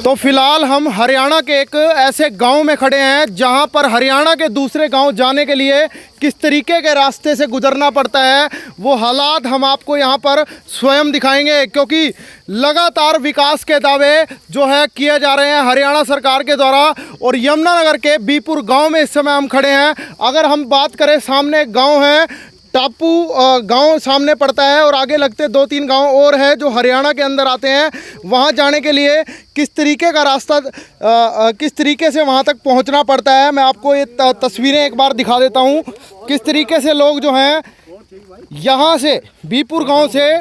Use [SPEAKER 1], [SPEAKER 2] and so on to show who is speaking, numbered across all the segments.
[SPEAKER 1] तो फिलहाल हम हरियाणा के एक ऐसे गांव में खड़े हैं जहां पर हरियाणा के दूसरे गांव जाने के लिए किस तरीके के रास्ते से गुजरना पड़ता है वो हालात हम आपको यहां पर स्वयं दिखाएंगे, क्योंकि लगातार विकास के दावे जो है किए जा रहे हैं हरियाणा सरकार के द्वारा। और यमुनानगर के बीपुर गांव में इस समय हम खड़े हैं। अगर हम बात करें, सामने एक गाँव है टापू गांव सामने पड़ता है और आगे लगते 2-3 गांव और है जो हरियाणा के अंदर आते हैं। वहां जाने के लिए किस तरीके का रास्ता किस तरीके से वहां तक पहुंचना पड़ता है, मैं आपको ये तस्वीरें एक बार दिखा देता हूं। किस तरीके से लोग जो हैं यहां से बीपुर गांव से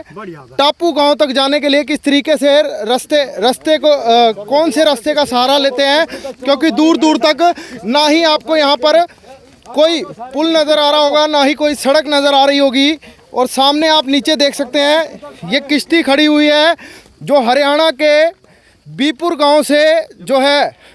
[SPEAKER 1] टापू गांव तक जाने के लिए किस तरीके से रास्ते को कौन से रास्ते का सहारा लेते हैं, क्योंकि दूर दूर तक ना ही आपको यहाँ पर कोई पुल नज़र आ रहा होगा, ना ही कोई सड़क नज़र आ रही होगी। और सामने आप नीचे देख सकते हैं ये किश्ती खड़ी हुई है जो हरियाणा के बीपुर गांव से जो है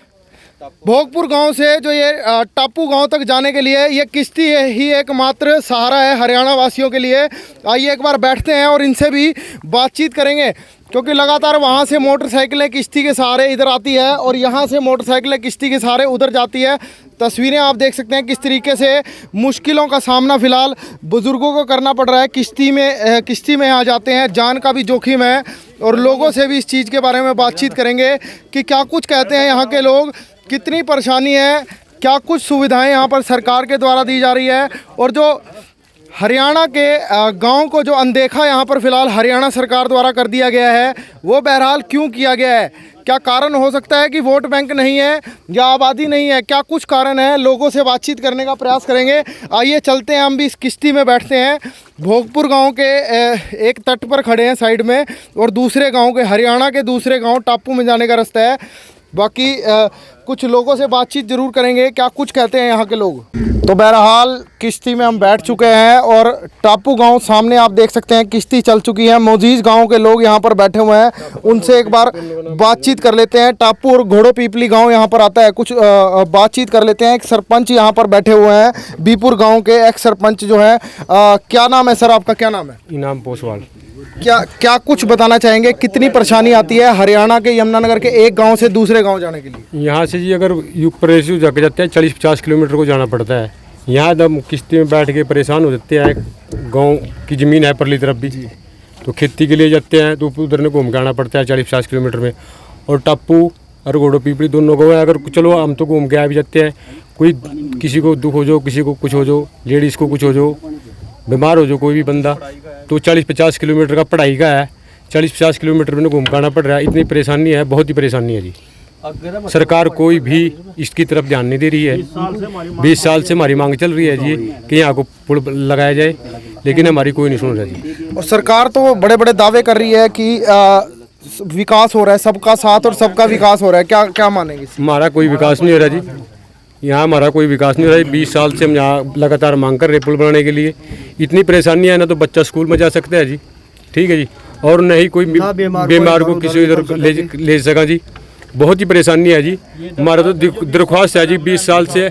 [SPEAKER 1] भोगपुर गांव से जो ये टापू गांव तक जाने के लिए ये किश्ती ही एकमात्र सहारा है हरियाणा वासियों के लिए। आइए एक बार बैठते हैं और इनसे भी बातचीत करेंगे, क्योंकि लगातार वहाँ से मोटरसाइकिलें किश्ती के सहारे इधर आती है और यहाँ से मोटरसाइकिलें किश्ती के सहारे उधर जाती है। तस्वीरें आप देख सकते हैं किस तरीके से मुश्किलों का सामना फ़िलहाल बुज़ुर्गों को करना पड़ रहा है। किश्ती में आ जाते हैं, जान का भी जोखिम है। और लोगों से भी इस चीज़ के बारे में बातचीत करेंगे कि क्या कुछ कहते हैं यहाँ के लोग, कितनी परेशानी है, क्या कुछ सुविधाएँ यहाँ पर सरकार के द्वारा दी जा रही है, और जो हरियाणा के गांव को जो अनदेखा यहाँ पर फ़िलहाल हरियाणा सरकार द्वारा कर दिया गया है वो बहरहाल क्यों किया गया है। क्या कारण हो सकता है कि वोट बैंक नहीं है या आबादी नहीं है, क्या कुछ कारण है, लोगों से बातचीत करने का प्रयास करेंगे। आइए चलते हैं, हम भी इस किश्ती में बैठते हैं। भोगपुर गांव के एक तट पर खड़े हैं साइड में, और दूसरे गांव के हरियाणा के दूसरे गांव टापू में जाने का रास्ता है। बाकी कुछ लोगों से बातचीत ज़रूर करेंगे, क्या कुछ कहते हैं यहाँ के लोग। तो बहरहाल किश्ती में हम बैठ चुके हैं और टापू गांव सामने आप देख सकते हैं किश्ती चल चुकी है। मोजीज गांव के लोग यहाँ पर बैठे हुए हैं, उनसे एक बार बातचीत कर लेते हैं। टापू और घोड़ो पीपली गांव यहाँ पर आता है, कुछ बातचीत कर लेते हैं। एक सरपंच यहाँ पर बैठे हुए हैं बीपुर गाँव के, एक्स सरपंच जो है। क्या नाम है सर आपका, क्या नाम है?
[SPEAKER 2] इनाम पोसवाल।
[SPEAKER 1] क्या कुछ बताना चाहेंगे, कितनी परेशानी आती है हरियाणा के यमुनानगर के एक गांव से दूसरे गांव जाने के लिए?
[SPEAKER 2] यहाँ से जी अगर यूपरेसी जाके जाते हैं 40-50 किलोमीटर को जाना पड़ता है। यहाँ जब किश्ती में बैठ के परेशान हो जाते हैं, गांव की ज़मीन है परली तरफ भी, तो खेती के लिए जाते हैं तो उधर ने घूम के आना पड़ता है 40-50 किलोमीटर में। और टापू और घोड़ो पीपली दोनों को अगर चलो हम तो घूम के आ भी जाते हैं, कोई किसी को दुख हो जाओ, किसी को कुछ हो जाओ, लेडीज़ को कुछ हो जाओ, बीमार हो जाओ कोई भी बंदा, तो 40-50 किलोमीटर का पढ़ाई का है, 40-50 किलोमीटर में घूम के आना पड़ रहा है। इतनी परेशानी है, बहुत ही परेशानी है जी। सरकार कोई भी इसकी तरफ ध्यान नहीं दे रही है। 20 साल से हमारी मांग चल रही है जी कि यहाँ को पुल लगाया जाए, लेकिन हमारी कोई नहीं सुन रहा जी।
[SPEAKER 1] और सरकार तो बड़े बड़े दावे कर रही है कि विकास हो रहा है, सबका साथ और सबका विकास हो रहा है, क्या मानेंगे?
[SPEAKER 2] हमारा कोई विकास नहीं हो रहा जी, यहाँ हमारा कोई विकास नहीं हो रहा है। 20 साल से हम यहाँ लगातार मांग कर रहे पुल बनाने के लिए। इतनी परेशानी है ना, तो बच्चा स्कूल में जा सकता है जी, ठीक है जी, और नहीं कोई बीमार को किसी इधर ले सका जी। बहुत ही परेशानी है जी। हमारा तो दरख्वास्त है जी 20 साल से,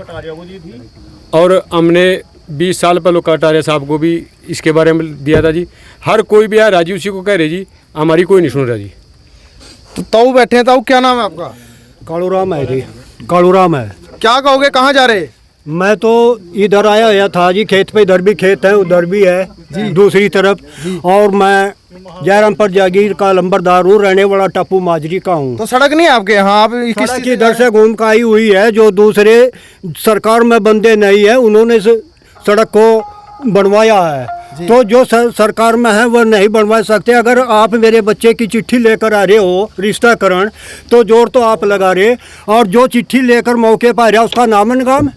[SPEAKER 2] और हमने 20 साल पहले कटारिया साहब को भी इसके बारे में दिया था जी। हर कोई भी है राजी उसी को कह रहे जी, हमारी कोई नहीं सुन रहा जी।
[SPEAKER 1] तो ताऊ बैठे हैं, ताऊ क्या नाम है आपका?
[SPEAKER 3] कालूराम है जी, कालूराम है।
[SPEAKER 1] क्या कहोगे, कहाँ जा रहे?
[SPEAKER 3] मैं तो इधर आया हुआ था जी, खेत पे, इधर भी खेत है उधर भी है जी, दूसरी तरफ। और मैं जयरामपुर जागीर का लंबरदार हूँ, रहने वाला टापू माजरी का हूँ।
[SPEAKER 1] तो सड़क नहीं है आपके यहाँ? आप
[SPEAKER 3] सड़क इधर से घूम के आई हुई है, जो दूसरे सरकार में बंदे नहीं है उन्होंने सड़क को बनवाया है, तो जो सरकार में है वह नहीं बनवा सकते। अगर आप मेरे बच्चे की चिट्ठी लेकर आ रहे हो रिश्ताकरण, तो जोर तो आप लगा रहे, और जो चिट्ठी लेकर मौके पर आ रहा उसका नाम निगाम,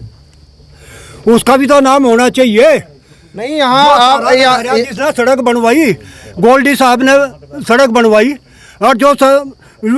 [SPEAKER 3] उसका भी तो नाम होना चाहिए।
[SPEAKER 1] नहीं यहाँ आप
[SPEAKER 3] जिसने सड़क बनवाई, गोल्डी साहब ने सड़क बनवाई, और जो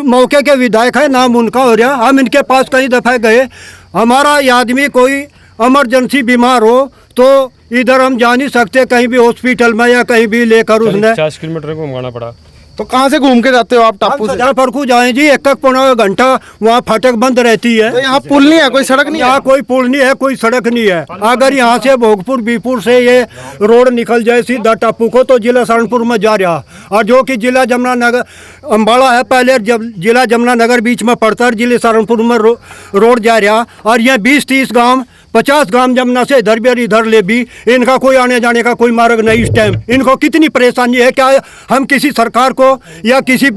[SPEAKER 3] मौके के विधायक है नाम उनका हो रहा। हम इनके पास कई दफ़े गए, हमारा आदमी कोई इमरजेंसी बीमार हो तो इधर हम जा नहीं सकते कहीं भी हॉस्पिटल में या कहीं भी लेकर, उसने
[SPEAKER 2] 50 किलोमीटर घुमाना पड़ा।
[SPEAKER 1] तो कहाँ से घूम के जाते हो आप टापू से?
[SPEAKER 3] जहाँ पर को जाए जी, एक पौना घंटा वहाँ फाटक बंद रहती है।
[SPEAKER 1] तो यहाँ पुल नहीं है, कोई सड़क नहीं है?
[SPEAKER 3] यहाँ कोई पुल नहीं है, कोई सड़क नहीं है। अगर यहाँ से भोगपुर बीपुर से ये रोड निकल जाए सीधा टापू को तो जिला सहारनपुर में जा रहा, और जो कि जिला जमुनानगर अम्बाड़ा है, पहले जब जिला जमुनानगर बीच में पड़ता है, जिले सहारनपुर में रोड जा रहा। और ये 20-30 गाँव 50 ग्राम जमुना से इधर भी और इधर ले भी, इनका कोई आने जाने का कोई मार्ग नहीं इस टाइम। इनको कितनी परेशानी है, क्या हम किसी सरकार को या किसी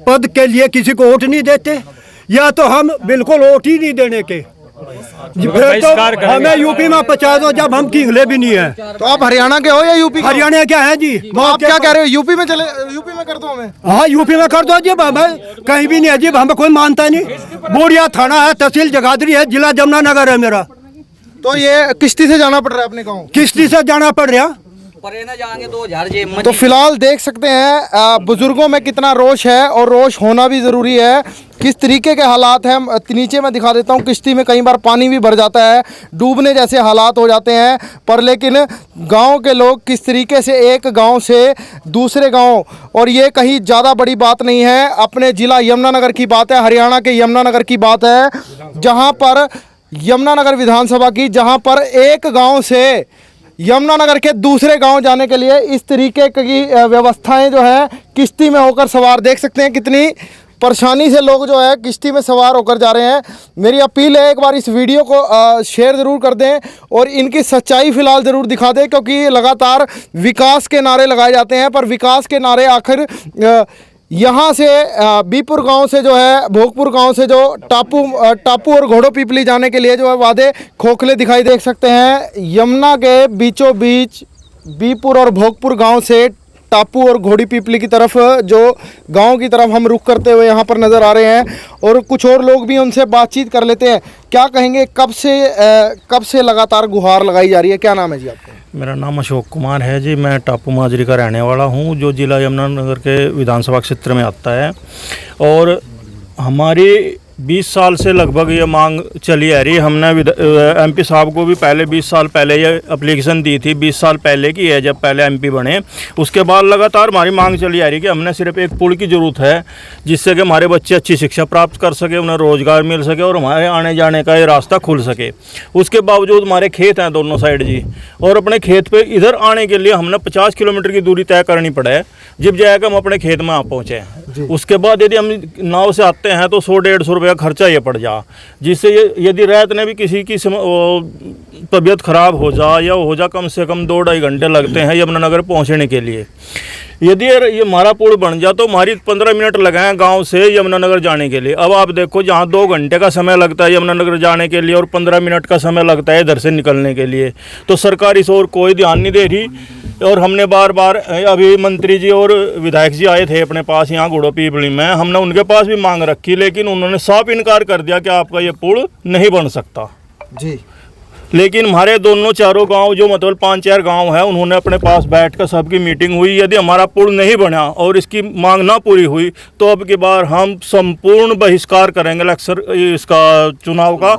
[SPEAKER 3] पद के लिए किसी को वोट नहीं देते, या तो हम बिल्कुल वोट ही नहीं देने के, फिर तो हमें यूपी में 50 दो जब हम किंगले भी नहीं है।
[SPEAKER 1] तो आप हरियाणा के हो या यूपी के?
[SPEAKER 3] हरियाणा क्या है जी?
[SPEAKER 1] तो आप क्या कह रहे हो, यूपी में चले, यूपी में कर दो हमें?
[SPEAKER 3] हाँ, यूपी में कर दो जी, हमें कहीं भी नहीं है जी, हमें कोई मानता नहीं। बोरिया थाना है, तहसील जगाधरी है, जिला जमुनानगर है मेरा।
[SPEAKER 1] तो ये किश्ती से जाना पड़ रहा है अपने गाँव?
[SPEAKER 3] किश्ती से जाना पड़ रहा।
[SPEAKER 4] जाएंगे 2000 जे।
[SPEAKER 1] तो फिलहाल देख सकते हैं बुजुर्गों में कितना रोष है, और रोष होना भी ज़रूरी है। किस तरीके के हालात हैं नीचे मैं दिखा देता हूँ। किश्ती में कई बार पानी भी भर जाता है, डूबने जैसे हालात हो जाते हैं, पर लेकिन गांव के लोग किस तरीके से एक गांव से दूसरे गांव, और ये कहीं ज़्यादा बड़ी बात नहीं है, अपने ज़िला यमुनानगर की बात है, हरियाणा के यमुनानगर की बात है, जहाँ पर यमुनानगर विधानसभा की, जहाँ पर एक गाँव से यमुनानगर के दूसरे गांव जाने के लिए इस तरीके की व्यवस्थाएं जो है किश्ती में होकर सवार, देख सकते हैं कितनी परेशानी से लोग जो है किश्ती में सवार होकर जा रहे हैं। मेरी अपील है, एक बार इस वीडियो को शेयर ज़रूर कर दें और इनकी सच्चाई फ़िलहाल ज़रूर दिखा दें, क्योंकि लगातार विकास के नारे लगाए जाते हैं, पर विकास के नारे आखिर यहाँ से बीपुर गांव से जो है, भोगपुर गांव से जो टापू और घोड़ो पीपली जाने के लिए जो है वादे खोखले दिखाई दे सकते हैं। यमुना के बीचों बीच बीपुर और भोगपुर गांव से टापू और घोड़ी पीपली की तरफ, जो गांव की तरफ हम रुख करते हुए यहाँ पर नज़र आ रहे हैं, और कुछ और लोग भी उनसे बातचीत कर लेते हैं। क्या कहेंगे, कब से लगातार गुहार लगाई जा रही है? क्या नाम है जी आपका?
[SPEAKER 5] मेरा नाम अशोक कुमार है जी। मैं टापू माजरी का रहने वाला हूँ, जो जिला यमुनानगर के विधानसभा क्षेत्र में आता है। और हमारी 20 साल से लगभग ये मांग चली आ रही है। हमने एमपी साहब को भी पहले 20 साल पहले ये एप्लीकेशन दी थी, 20 साल पहले की है जब पहले एमपी बने। उसके बाद लगातार हमारी मांग चली आ रही है कि हमने सिर्फ एक पुल की ज़रूरत है, जिससे कि हमारे बच्चे अच्छी शिक्षा प्राप्त कर सके, उन्हें रोज़गार मिल सके और हमारे आने जाने का ये रास्ता खुल सके। उसके बावजूद हमारे खेत हैं दोनों साइड जी, और अपने खेत पर इधर आने के लिए हमने 50 किलोमीटर की दूरी तय करनी पड़े, जब जाएगा हम अपने खेत में आ पहुँचे। उसके बाद यदि हम नाव से आते हैं तो 100-150 रुपये का खर्चा ये पड़ जा, जिससे यदि रात में भी किसी की तबीयत ख़राब हो जा या हो जा, कम से कम 2-2.5 घंटे लगते हैं यमुनानगर पहुंचने के लिए। यदि ये हमारा पुल बन जा तो हमारी 15 मिनट लगाएं गांव से यमुनानगर जाने के लिए। अब आप देखो, जहां 2 घंटे का समय लगता है यमुनानगर जाने के लिए और 15 मिनट का समय लगता है इधर से निकलने के लिए, तो सरकार इस ओर कोई ध्यान नहीं दे रही। और हमने बार बार, अभी मंत्री जी और विधायक जी आए थे अपने पास यहाँ घोड़ो पीपली में, हमने उनके पास भी मांग रखी, लेकिन उन्होंने साफ इनकार कर दिया कि आपका ये पुल नहीं बन सकता
[SPEAKER 1] जी।
[SPEAKER 5] लेकिन हमारे दोनों चारों गांव, जो मतलब 5-4 गांव हैं, उन्होंने अपने पास बैठकर सबकी मीटिंग हुई। यदि हमारा पुल नहीं बना और इसकी मांग ना पूरी हुई तो अब की बार हम संपूर्ण बहिष्कार करेंगे इलेक्शन इसका चुनाव का,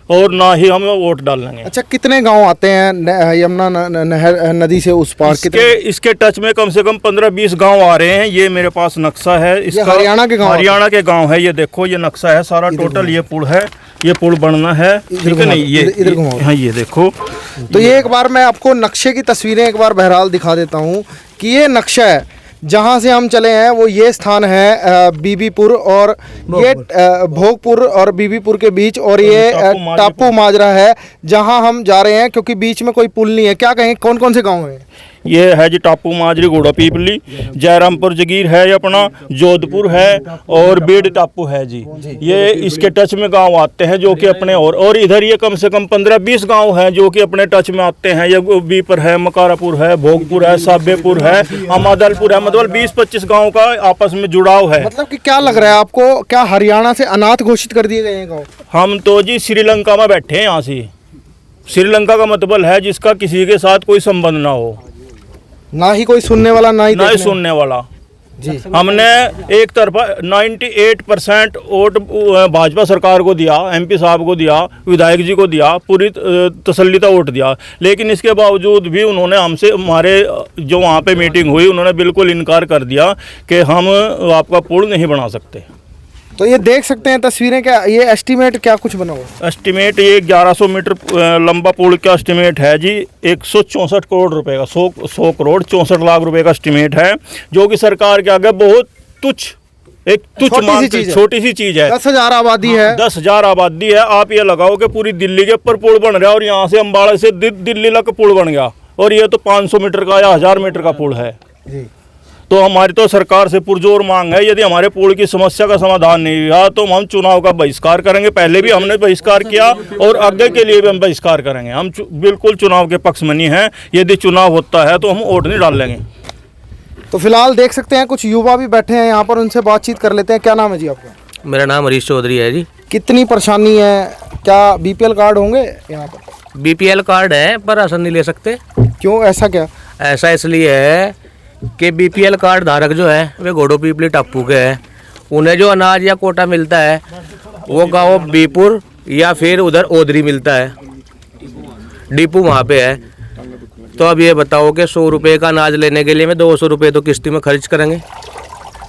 [SPEAKER 5] और ना ही हम वोट डालेंगे।
[SPEAKER 1] अच्छा, कितने गांव आते हैं यमुना नहर नदी से उस पार?
[SPEAKER 5] इसके टच में कम से कम 15-20 गांव आ रहे हैं। ये मेरे पास नक्शा है इसका,
[SPEAKER 1] हरियाणा के गांव?
[SPEAKER 5] हरियाणा के गांव है। ये देखो, ये नक्शा है सारा टोटल, ये पुल है, ये पुल बनना है, ठीक है नहीं? ये
[SPEAKER 1] इधर घुमाओ।
[SPEAKER 5] हाँ, ये देखो।
[SPEAKER 1] तो ये एक बार मैं आपको नक्शे की तस्वीरें एक बार बहरहाल दिखा देता हूँ कि ये नक्शा है जहाँ से हम चले हैं, वो ये स्थान है बीबीपुर, और ये भोगपुर और बीबीपुर के बीच, और ये टापू माजरा है जहाँ हम जा रहे हैं, क्योंकि बीच में कोई पुल नहीं है। क्या कहें, कौन कौन से गांव हैं?
[SPEAKER 5] ये है जी टापू माजरी, घोड़ा पीपली, जयरामपुर जगीर है ये अपना, जोधपुर है और बेड़ टापू है जी। ये इसके टच में गांव आते हैं जो कि अपने, और इधर ये कम से कम 15-20 गांव हैं जो कि अपने टच में आते हैं। ये बीपर है, मकारापुर है, भोगपुर है, साबेपुर है, अमादलपुर है, मतलब 20-25 गाँव का आपस में जुड़ाव है।
[SPEAKER 1] मतलब कि क्या लग रहा है आपको, क्या हरियाणा से अनाथ घोषित कर दिए गए हैं गाँव?
[SPEAKER 5] हम तो जी श्रीलंका में बैठे हैं यहाँ से। श्रीलंका का मतलब है जिसका किसी के साथ कोई संबंध ना हो,
[SPEAKER 1] ना ही कोई सुनने वाला, ना ही
[SPEAKER 5] सुनने वाला।
[SPEAKER 1] जी।
[SPEAKER 5] हमने एक तरफा 98% वोट भाजपा सरकार को दिया, MP साहब को दिया, विधायक जी को दिया, पूरी तसल्लीता वोट दिया, लेकिन इसके बावजूद भी उन्होंने हमसे, हमारे जो वहाँ पे मीटिंग हुई, उन्होंने बिल्कुल इनकार कर दिया कि हम आपका पुल नहीं बना सकते।
[SPEAKER 1] तो ये देख सकते हैं तस्वीरें, क्या ये एस्टीमेट क्या कुछ बना हुआ?
[SPEAKER 5] एस्टीमेट ये 1100 मीटर लंबा पुल का एस्टीमेट है जी 164 करोड़ रुपए का, 100 करोड़ 64 लाख रुपए का एस्टीमेट है, जो कि सरकार के आगे बहुत तुच्छ, एक तुच्छ छोटी सी चीज़ है।
[SPEAKER 1] 10,000 आबादी है,
[SPEAKER 5] 10,000 आबादी है। आप ये लगाओ कि पूरी दिल्ली के ऊपर पुल बन रहा है और यहाँ से अम्बाड़ा से दिल्ली तक पुल बन गया, और ये तो 500 मीटर का या 1000 मीटर का पुल है
[SPEAKER 1] जी।
[SPEAKER 5] तो हमारी तो सरकार से पुरजोर मांग है, यदि हमारे पुल की समस्या का समाधान नहीं हुआ तो हम चुनाव का बहिष्कार करेंगे। पहले भी हमने बहिष्कार किया और आगे के लिए भी हम बहिष्कार करेंगे। हम बिल्कुल चुनाव के पक्ष में नहीं हैं। यदि चुनाव होता है तो हम वोट नहीं डालेंगे।
[SPEAKER 1] तो फिलहाल देख सकते हैं कुछ युवा भी बैठे हैं यहाँ पर, उनसे बातचीत कर लेते हैं। क्या नाम है जी आपका?
[SPEAKER 6] मेरा नाम हरीश चौधरी है जी।
[SPEAKER 1] कितनी परेशानी है? क्या BPL कार्ड होंगे यहाँ पर?
[SPEAKER 6] BPL कार्ड है पर राशन नहीं ले सकते।
[SPEAKER 1] क्यों, ऐसा क्या?
[SPEAKER 6] ऐसा इसलिए है कि BPL कार्ड धारक जो है वे घोड़ो पीपली टापू के हैं। उन्हें जो अनाज या कोटा मिलता है वो गाँव बीपुर या फिर उधर ओदरी मिलता है, डिपू वहाँ पे है। तो अब ये बताओ कि 100 रुपये का अनाज लेने के लिए में 200 रुपये तो किस्ती में खर्च करेंगे,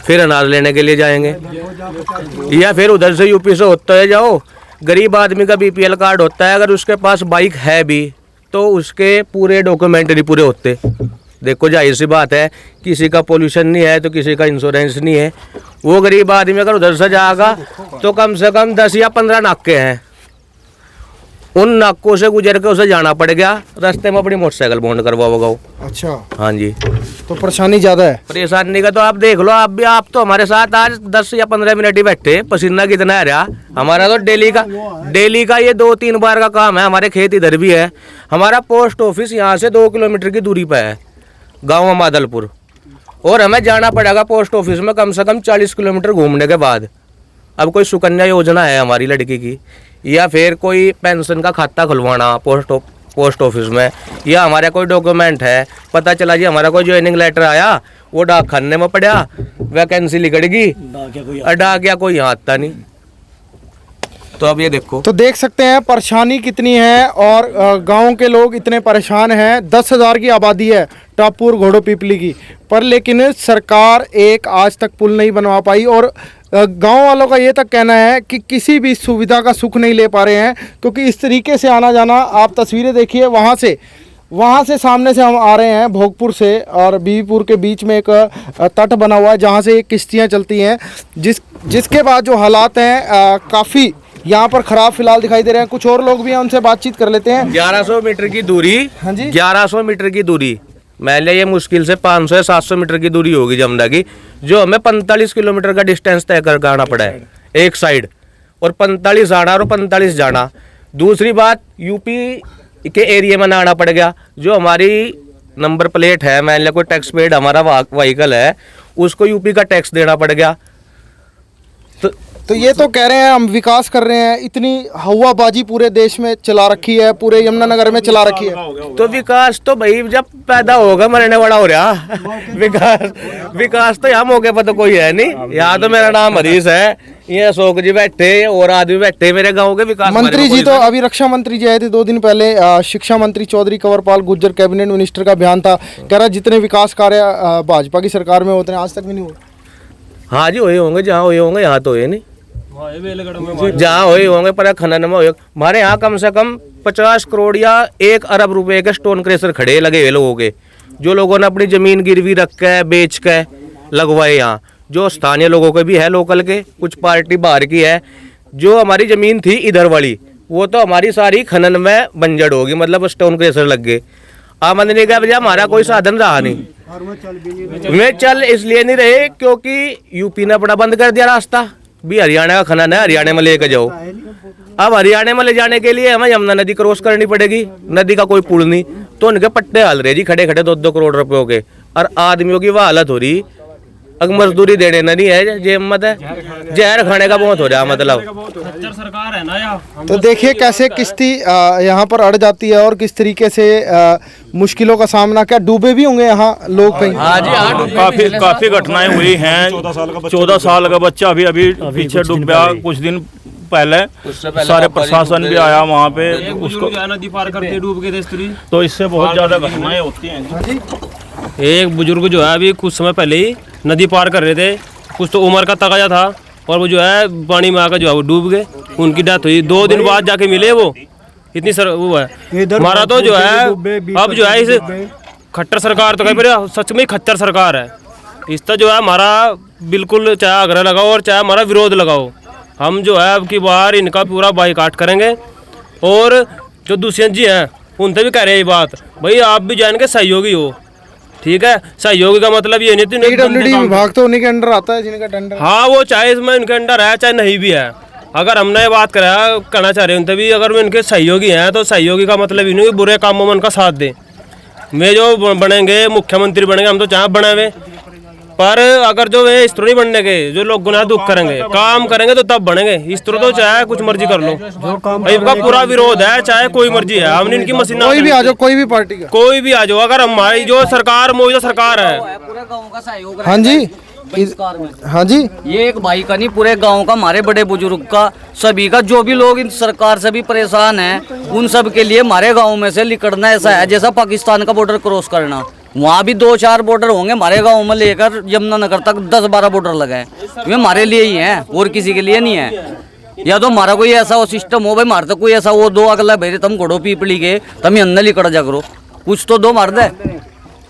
[SPEAKER 6] फिर अनाज लेने के लिए जाएंगे, या फिर उधर से यूपी से होता है जाओ। गरीब आदमी का BPL कार्ड होता है, अगर उसके पास बाइक है भी तो उसके पूरे डॉक्यूमेंटरी पूरे होते। देखो जाहिर सी बात है, किसी का पोल्यूशन नहीं है तो किसी का इंश्योरेंस नहीं है। वो गरीब आदमी अगर उधर से जाएगा तो कम से कम 10 या 15 नाके हैं, उन नाकों से गुजर के उसे जाना पड़ गया, रास्ते में अपनी मोटरसाइकिल बॉन्ड करवाओगा वो।
[SPEAKER 1] अच्छा,
[SPEAKER 6] हाँ जी।
[SPEAKER 1] तो परेशानी ज़्यादा है।
[SPEAKER 6] परेशानी का तो आप देख लो, आप तो हमारे साथ आज 10 या 15 मिनट ही बैठे, पसीना कितना है रहा। हमारा तो डेली का ये 2-3 बार का काम है। हमारे खेत इधर भी है। हमारा पोस्ट ऑफिस यहाँ से 2 किलोमीटर की दूरी पर है, गाँव मादलपुर, और हमें जाना पड़ेगा पोस्ट ऑफिस में कम से कम 40 किलोमीटर घूमने के बाद। अब कोई सुकन्या योजना है हमारी लड़की की, या फिर कोई पेंशन का खाता खुलवाना पोस्ट ऑफिस में, या हमारा कोई डॉक्यूमेंट है, पता चला जी हमारा कोई ज्वाइनिंग लेटर आया, वो डाक खाने में पड़ा, वैकेंसी निकलेगी, डाक गया कोई यहाँ आता नहीं। तो अब ये देखो,
[SPEAKER 1] तो देख सकते हैं परेशानी कितनी है, और गांव के लोग इतने परेशान हैं। 10,000 की आबादी है टापुर घोड़ो पीपली की, पर लेकिन सरकार एक आज तक पुल नहीं बनवा पाई, और गांव वालों का ये तक कहना है कि किसी भी सुविधा का सुख नहीं ले पा रहे हैं, क्योंकि इस तरीके से आना जाना, आप तस्वीरें देखिए, वहाँ से सामने से हम आ रहे हैं भोगपुर से, और बीवीपुर के बीच में एक तट बना हुआ है जहाँ से किश्तियाँ चलती हैं, जिसके बाद जो हालात हैं काफ़ी यहाँ पर ख़राब फिलहाल दिखाई दे रहे हैं। कुछ और लोग भी हैं, उनसे बातचीत कर लेते हैं।
[SPEAKER 6] 1100 मीटर की दूरी,
[SPEAKER 1] हाँ जी,
[SPEAKER 6] 1100 मीटर की दूरी, मान लिया ये मुश्किल से 500 या 700 मीटर की दूरी होगी जमुना की, जो हमें 45 किलोमीटर का डिस्टेंस तय कर आना पड़ा है एक साइड, और 45 आना और 45 जाना। दूसरी बात, यूपी के एरिया में आना पड़ गया, जो हमारी नंबर प्लेट है, मान लिया कोई टैक्स पेड हमारा व्हीकल है, उसको यूपी का टैक्स देना पड़ गया।
[SPEAKER 1] तो ये तो कह रहे हैं हम विकास कर रहे हैं, इतनी हवाबाजी पूरे देश में चला रखी है, पूरे यमुनानगर में चला रखी है।
[SPEAKER 6] तो विकास तो भाई जब पैदा होगा मरने वाला हो रहा विकास तो यहाँ मौके पर तो कोई है नहीं। यहाँ तो मेरा नाम हरीश है, ये अशोक जी बैठे और आदमी बैठे मेरे गांव के विकास
[SPEAKER 1] मंत्री जी। तो अभी रक्षा मंत्री जी आए थे 2 दिन पहले, शिक्षा मंत्री चौधरी कंवरपाल गुर्जर कैबिनेट मिनिस्टर का बयान था, कह रहा जितने विकास कार्य भाजपा की सरकार में होते हैं आज तक भी नहीं हुए।
[SPEAKER 6] हाँ जी, हुए होंगे, जहाँ हुए होंगे, यहाँ तो हुए नहीं। जहाँ हुए होंगे पर खनन में हुए। हमारे यहाँ कम से कम 50 करोड़ या 1 अरब रुपए के स्टोन क्रेशर खड़े लगे हुए लोगों के, जो लोगों ने अपनी जमीन गिरवी रख के बेच के लगवाए। यहाँ जो स्थानीय लोगों के भी है, लोकल के, कुछ पार्टी बाहर की है। जो हमारी जमीन थी इधर वाली, वो तो हमारी सारी खनन में बंजर होगी, मतलब स्टोन क्रेशर लग गए। आमदनी का वजह हमारा कोई साधन रहा नहीं। वे चल इसलिए नहीं रहे क्योंकि यूपी ने अपना बंद कर दिया रास्ता, भी हरियाणा का खनन है, हरियाणा में लेकर जाओ। अब हरियाणा में ले जाने के लिए हमें यमुना नदी क्रॉस करनी पड़ेगी, नदी का कोई पुल नहीं, तो उनके पट्टे हाल रहे जी खड़े खड़े 2-2 करोड़ रुपयों के, और आदमियों की वह हालत हो रही। अगर मजदूरी देने ना नहीं है जे मत है जहर खाने का बहुत हो रहा मतलब।
[SPEAKER 2] सरकार है ना यार।
[SPEAKER 1] तो देखिए कैसे किश्ती यहाँ पर अड़ जाती है और किस तरीके से मुश्किलों का सामना, क्या डूबे भी होंगे यहाँ लोग कहीं?
[SPEAKER 6] हाँ जी हाँ,
[SPEAKER 5] काफी घटनाएं हुई हैं। 14 साल का बच्चा अभी पीछे डूब गया कुछ दिन पहले। सारे प्रशासन भी आया वहाँ पे, उसको
[SPEAKER 2] नदी पार करके डूब गए थे स्त्री।
[SPEAKER 5] तो इससे बहुत ज्यादा घटनाएं होती हैं।
[SPEAKER 2] एक बुजुर्ग जो है अभी कुछ समय पहले ही नदी पार कर रहे थे, कुछ तो उम्र का तकाजा था और वो जो है पानी में आकर जो है वो डूब गए, उनकी डेथ हुई। 2 दिन बाद जाके मिले वो, इतनी वो है हमारा तो जो है अब जो है इस खट्टर सरकार तो कहीं सच में खच्चर सरकार है। इस तरह जो है हमारा बिल्कुल चाहे आग्रह लगाओ और चाहे हमारा विरोध लगाओ, हम जो है अब की बार इनका पूरा बाइकाट करेंगे। और जो दुष्यंत जी हैं उनसे भी कह रहे हैं ये बात, भाई आप भी जान के सहयोगी हो, ठीक है। सहयोगी का मतलब ये नहीं
[SPEAKER 1] पीडब्ल्यूडी विभाग तो उन्हीं के अंडर आता है जिनका टेंडर।
[SPEAKER 2] हाँ वो चाहे इसमें इनके अंडर है चाहे नहीं भी है। अगर हमने ये बात करना चाह रहे हैं उनसे भी, अगर वो इनके सहयोगी हैं तो सहयोगी का मतलब ये नहीं कि बुरे कामों में उनका साथ दें। वे जो बनेंगे मुख्यमंत्री बनेंगे, हम तो चाहे बने हुए, पर अगर जो वे इस तरह नहीं बनने के, जो लोग गुनाह दुख करेंगे काम करेंगे तो तब बनेंगे। इस तरह तो चाहे कुछ मर्जी कर लो, इनका पूरा विरोध है, चाहे कोई मर्जी है। हमने इनकी मशीन
[SPEAKER 1] कोई भी आ जाओ, कोई भी पार्टी का
[SPEAKER 2] कोई भी आ जाओ, अगर हमारी जो सरकार मौजूदा सरकार है।
[SPEAKER 4] पूरे गांव का सहयोग
[SPEAKER 1] हाँ जी
[SPEAKER 4] बहिष्कार में।
[SPEAKER 1] हाँ जी,
[SPEAKER 4] ये एक भाई का नहीं, पूरे गांव का, हमारे बड़े बुजुर्ग का, सभी का, जो भी लोग इन सरकार से भी परेशान हैं उन सब के लिए हमारे गांव में से निकलना ऐसा है जैसा पाकिस्तान का बॉर्डर क्रॉस करना। वहाँ भी 2-4 बॉर्डर होंगे, हमारे गांव में लेकर यमुनानगर तक 10-12 बॉर्डर लगे हैं। ये हमारे लिए ही हैं और किसी के लिए नहीं है। या तो हमारा कोई ऐसा वो सिस्टम हो भाई, हमारे तो कोई ऐसा वो दो अगला भेजे तम घोड़ो पीपली के तम अंदर लिकड़ जा करो, कुछ तो दो मार दे।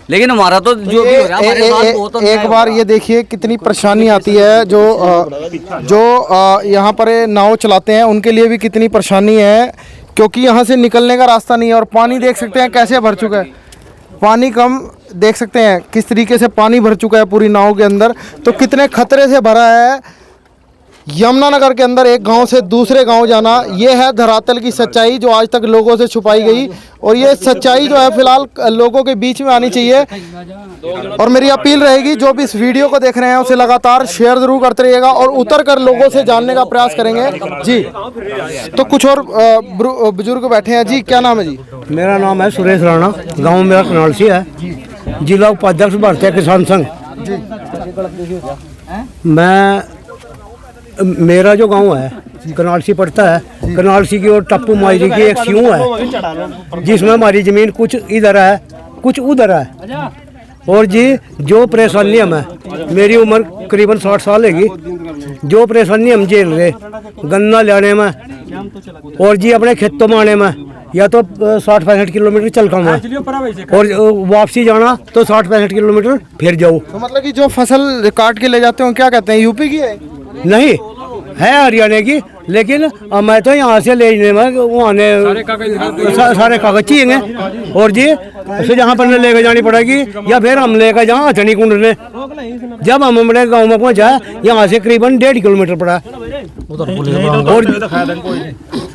[SPEAKER 4] लेकिन हमारा तो जो भी हो रहा है हमारे साथ बहुत
[SPEAKER 1] एक बार ये देखिए कितनी परेशानी आती है। जो यहाँ पर नाव चलाते हैं उनके लिए भी कितनी परेशानी है, क्योंकि यहाँ से निकलने का रास्ता नहीं है। और पानी देख सकते हैं कैसे भर चुका है, पानी कम देख सकते हैं किस तरीके से पानी भर चुका है पूरी नाव के अंदर। तो कितने खतरे से भरा है यमुनानगर के अंदर एक गांव से दूसरे गांव जाना। ये है धरातल की सच्चाई जो आज तक लोगों से छुपाई गई, और ये सच्चाई जो है फिलहाल लोगों के बीच में आनी चाहिए। और मेरी अपील रहेगी जो भी इस वीडियो को देख रहे हैं उसे लगातार शेयर जरूर करते रहिएगा और उतर कर लोगों से जानने का प्रयास करेंगे जी। तो कुछ और बुजुर्ग बैठे हैं जी, क्या नाम है जी?
[SPEAKER 3] मेरा नाम है सुरेश राणा, गांव मेरा कनालसी है, जिला उपाध्यक्ष भारतीय किसान संघ। मेरा जो गांव है कनालसी पड़ता है, कनालसी की और टप्पू माजरी की एक सीऊ है जिसमें हमारी ज़मीन कुछ इधर है कुछ उधर है। और जी जो परेशानी हम है, मेरी उम्र करीबन 60 साल है, जो परेशानी हम झेल रहे गन्ना लेने में और जी अपने खेतों में आने में, या तो 60-65 किलोमीटर चल कर और वापसी जाना तो 60-65 किलोमीटर फिर जाओ।
[SPEAKER 1] तो मतलब कि जो फसल काट के ले जाते हो क्या कहते हैं, यूपी की है?
[SPEAKER 3] नहीं है, हरियाणा की, लेकिन मैं तो यहाँ से ले जाने में वो आने सारे कागज चाहिए। और जी उसे जहाँ पर लेकर जानी पड़ेगी या फिर हम लेकर जहाँ अचनी कुंड ने, जब हम अपने गाँव में पहुँचा यहाँ से करीबन 1.5 किलोमीटर पड़ा। और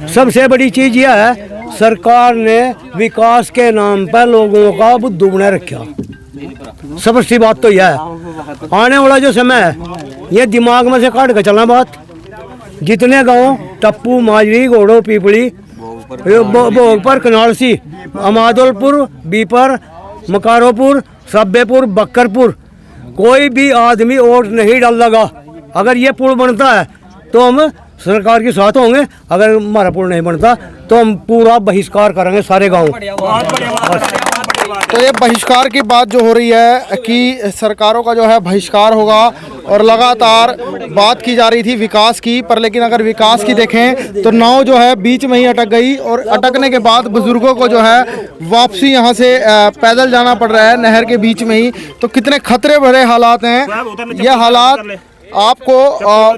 [SPEAKER 3] सबसे बड़ी चीज़ यह है सरकार ने विकास के नाम पर लोगों का बुद्धू बना रखा। सबसे बात तो यह है आने वाला जो समय है ये दिमाग में से काट कर चलना बात। जितने गांव टप्पू माजरी घोड़ो पीपली भोगपुर कनालसी अमादुलपुर बीपर मकारोपुर सब्बेपुर बक्करपुर कोई भी आदमी वोट नहीं डाल लगा। अगर ये पुल बनता है तो हम सरकार के साथ होंगे, अगर हमारा पुल नहीं बनता तो हम पूरा बहिष्कार करेंगे सारे गाँव।
[SPEAKER 1] तो ये बहिष्कार की बात जो हो रही है कि सरकारों का जो है बहिष्कार होगा, और लगातार बात की जा रही थी विकास की, पर लेकिन अगर विकास की देखें तो नाव जो है बीच में ही अटक गई, और अटकने के बाद बुजुर्गों को जो है वापसी यहाँ से पैदल जाना पड़ रहा है नहर के बीच में ही। तो कितने खतरे भरे हालात हैं। ये हालात आपको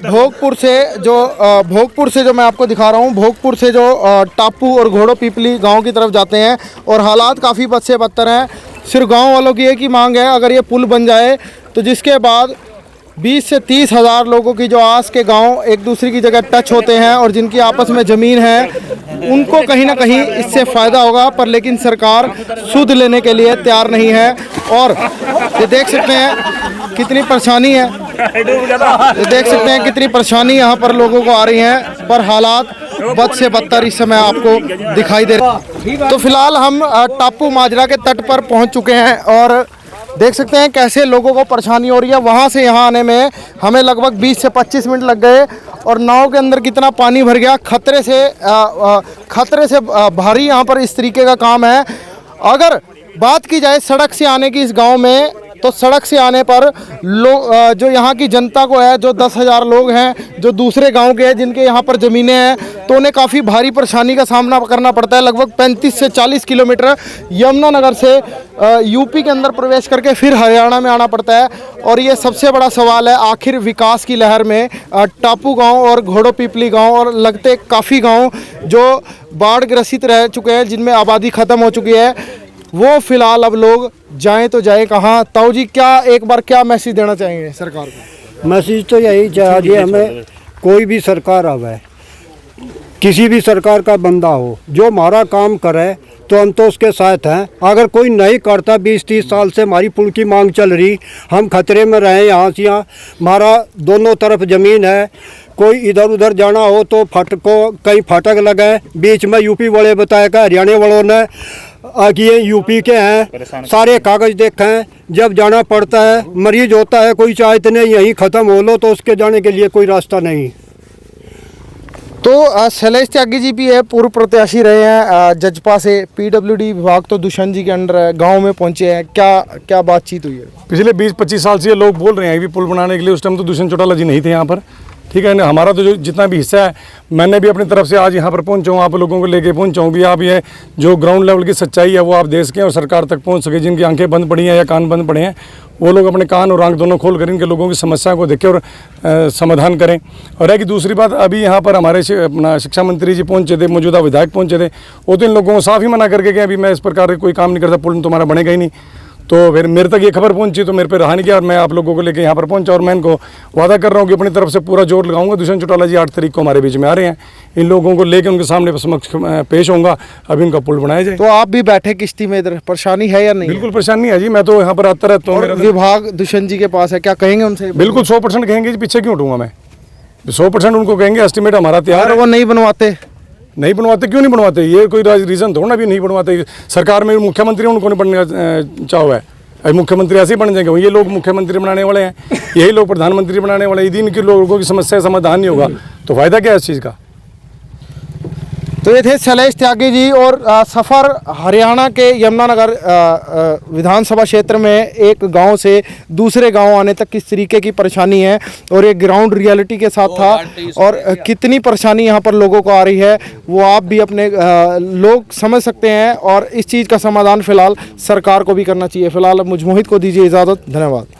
[SPEAKER 1] भोगपुर से जो मैं आपको दिखा रहा हूँ, भोगपुर से जो टापू और घोड़ो पीपली गांव की तरफ जाते हैं, और हालात काफ़ी बद से बदतर हैं। सिर्फ गांव वालों की एक ही मांग है, अगर ये पुल बन जाए तो जिसके बाद 20 से 30 हज़ार लोगों की जो आस के गांव एक दूसरे की जगह टच होते हैं और जिनकी आपस में ज़मीन है उनको कहीं ना कहीं इससे फ़ायदा होगा, पर लेकिन सरकार सूद लेने के लिए तैयार नहीं है। और ये देख सकते हैं कितनी परेशानी है, ये देख सकते हैं कितनी परेशानी यहाँ पर लोगों को आ रही है, पर हालात बद से बदतर इस समय आपको दिखाई दे रहे हैं। तो फिलहाल हम टापू माजरा के तट पर पहुँच चुके हैं और देख सकते हैं कैसे लोगों को परेशानी हो रही है। वहाँ से यहाँ आने में हमें लगभग 20 से 25 मिनट लग गए और नाव के अंदर कितना पानी भर गया, खतरे से भारी यहाँ पर इस तरीके का काम है। अगर बात की जाए सड़क से आने की इस गांव में, तो सड़क से आने पर लोग जो यहाँ की जनता को है, जो 10,000 लोग हैं जो दूसरे गांव के हैं जिनके यहाँ पर ज़मीनें हैं, तो उन्हें काफ़ी भारी परेशानी का सामना करना पड़ता है। लगभग 35 से 40 किलोमीटर यमुनानगर से यूपी के अंदर प्रवेश करके फिर हरियाणा में आना पड़ता है। और ये सबसे बड़ा सवाल है, आखिर विकास की लहर में टापू गाँव और घोड़ो पीपली गाँव और लगते काफ़ी गाँव जो बाढ़ ग्रसित रह चुके हैं, जिनमें आबादी ख़त्म हो चुकी है, वो फिलहाल अब लोग जाएं तो जाएं कहाँ। ताऊ जी एक बार क्या मैसेज देना चाहेंगे सरकार को?
[SPEAKER 3] मैसेज तो यही चाहिए हमें, कोई भी सरकार आवे, किसी भी सरकार का बंदा हो, जो हमारा काम करे तो हम तो उसके साथ हैं। अगर कोई नहीं करता, 20-30 साल से हमारी पुल की मांग चल रही, हम खतरे में रहे यहाँ से यहाँ। हमारा दोनों तरफ ज़मीन है, कोई इधर उधर जाना हो तो कहीं फाटक लगे, बीच में यूपी वाले बताएगा, हरियाणा वालों ने कि ये यूपी के हैं, सारे कागज़ देखे हैं। जब जाना पड़ता है, मरीज होता है, कोई चाहते नहीं यहीं ख़त्म हो लो, तो उसके जाने के लिए कोई रास्ता नहीं।
[SPEAKER 1] तो शैलेश त्यागी जी भी है, पूर्व प्रत्याशी रहे हैं जजपा से, पीडब्ल्यूडी विभाग तो दुष्यंत जी के अंडर है, गांव में पहुंचे हैं, क्या बातचीत हुई है?
[SPEAKER 7] पिछले 20-25 साल से ये लोग बोल रहे हैं कि पुल बनाने के लिए, उस टाइम तो दुष्यंत चौटाला जी नहीं थे यहाँ पर, ठीक है ना। हमारा तो जो जितना भी हिस्सा है, मैंने भी अपनी तरफ से आज यहाँ पर पहुँचा हूँ, आप लोगों को लेके पहुँचा हूँ भी आप ये जो ग्राउंड लेवल की सच्चाई है वो आप देख सकें और सरकार तक पहुँच सके। जिनकी आंखें बंद पड़ी हैं या कान बंद पड़े हैं, वो लोग अपने कान और आंख दोनों खोल कर इनके लोगों की समस्या को देखें और समाधान करें। और है कि दूसरी बात, अभी यहाँ पर हमारे अपना शिक्षा मंत्री जी पहुँचे थे, मौजूदा विधायक पहुँचे थे, वो तो इन लोगों को साफ ही मना करके गए अभी मैं इस प्रकार कोई काम नहीं करता, पुल तुम्हारा बनेगा ही नहीं। तो फिर मेरे तक ये खबर पहुंची तो मेरे पे रहा नहीं गया और मैं आप लोगों को लेकर यहाँ पर पहुंचा और मैं इनको वादा कर रहा हूँ कि अपनी तरफ से पूरा जोर लगाऊंगा। दुष्यंत चौटाला जी 8 तारीख को हमारे बीच में आ रहे हैं, इन लोगों को लेकर उनके सामने समक्ष पेश होऊंगा, अभी उनका पुल बनाया जाए।
[SPEAKER 1] तो आप भी बैठे किश्ती में, इधर परेशानी है या नहीं?
[SPEAKER 7] बिल्कुल परेशानी है जी, मैं तो यहाँ पर आता रहता हूँ।
[SPEAKER 1] विभाग दुष्यंत जी के पास है, क्या कहेंगे उनसे?
[SPEAKER 7] बिल्कुल 100% कहेंगे जी, पीछे क्यों हटूंगा मैं, 100% उनको कहेंगे, एस्टिमेट हमारा तैयार है।
[SPEAKER 1] वो नहीं बनवाते
[SPEAKER 7] क्यों नहीं बनवाते? ये कोई रीज़न थोड़ा ना भी नहीं बनवाते। सरकार में मुख्यमंत्री उनको नहीं बनने का चाव है, अभी मुख्यमंत्री ऐसे ही बन जाएंगे। ये लोग मुख्यमंत्री बनाने वाले हैं, यही लोग प्रधानमंत्री बनाने वाले हैं। यदि इनके लोगों की समस्या का समाधान नहीं होगा तो फायदा क्या है इस चीज़ का?
[SPEAKER 1] तो ये थे शैलेश त्यागी जी और सफ़र हरियाणा के यमुनानगर विधानसभा क्षेत्र में एक गांव से दूसरे गांव आने तक किस तरीके की परेशानी है और एक ग्राउंड रियलिटी के साथ था और कितनी परेशानी यहां पर लोगों को आ रही है वो आप भी अपने लोग समझ सकते हैं। और इस चीज़ का समाधान फ़िलहाल सरकार को भी करना चाहिए। फ़िलहाल अब मुझ मोहित को दीजिए इजाज़त, धन्यवाद।